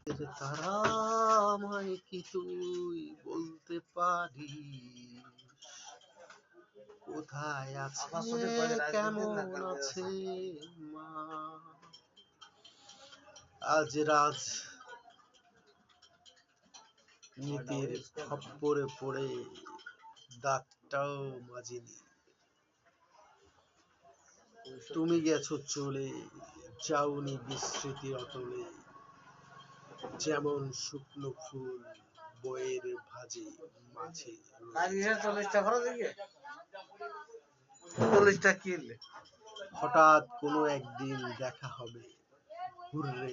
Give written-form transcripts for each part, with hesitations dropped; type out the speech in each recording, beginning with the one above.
তারা আমায় কি তুই বলতে পারিস, কোথায় আছে কেমন আছে মা? আজ রাজনীতির খপ্পরে পড়ে দাঁতটাও মাজিনি। তুমি গেছো চলে, যাওনি বিস্মৃতির অতলে, যেমন শুকনো ফুল বইয়ের ভাজে মাঝে। হঠাৎ কোনো একদিন দেখা হবে, হুররে।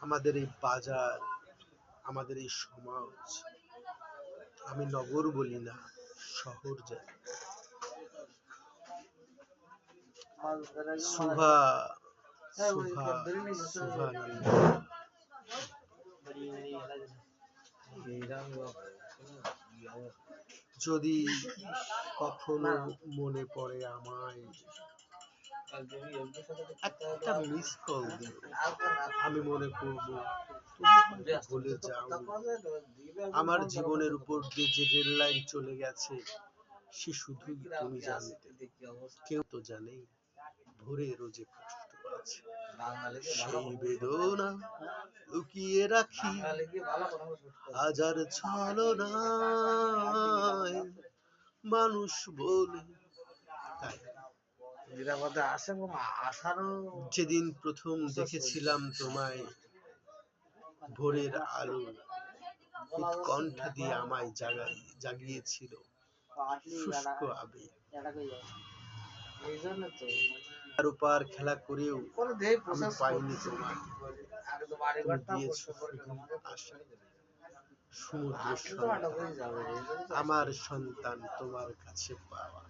আমাদের এই বাজার, আমাদের এই সমাজ, আমি নগর বলি না, শহর জানি। সুভা সুভা সুভানন্দ। যদি কখনো মনে পড়ে আমায়, একটা মিস কল দিও, আমি মনে করব তুমি ভুলে যাও। আমার জীবনের উপর দিয়ে যে রেল লাইন চলে গেছে, সে শুধুই তুমি জানতে, কেউ তো জানেই। ভোরে রোজে কষ্ট আছে, সেই বেদনা লুকিয়ে রাখি হাজার ছলনায়, মানুষ বলে। যেদিন প্রথম দেখেছিলাম তোমায়, ভোরের আলো উৎকণ্ঠা দিয়ে আমায় জাগিয়েছিল শুষ্ক আবেগ। তার উপর খেলা করেও আমি পাইনি তোমায়, তুমি দিয়েছো শুধু আশা, সমুদ্র সন্তান, আমার সন্তান তোমার কাছে পাওয়া।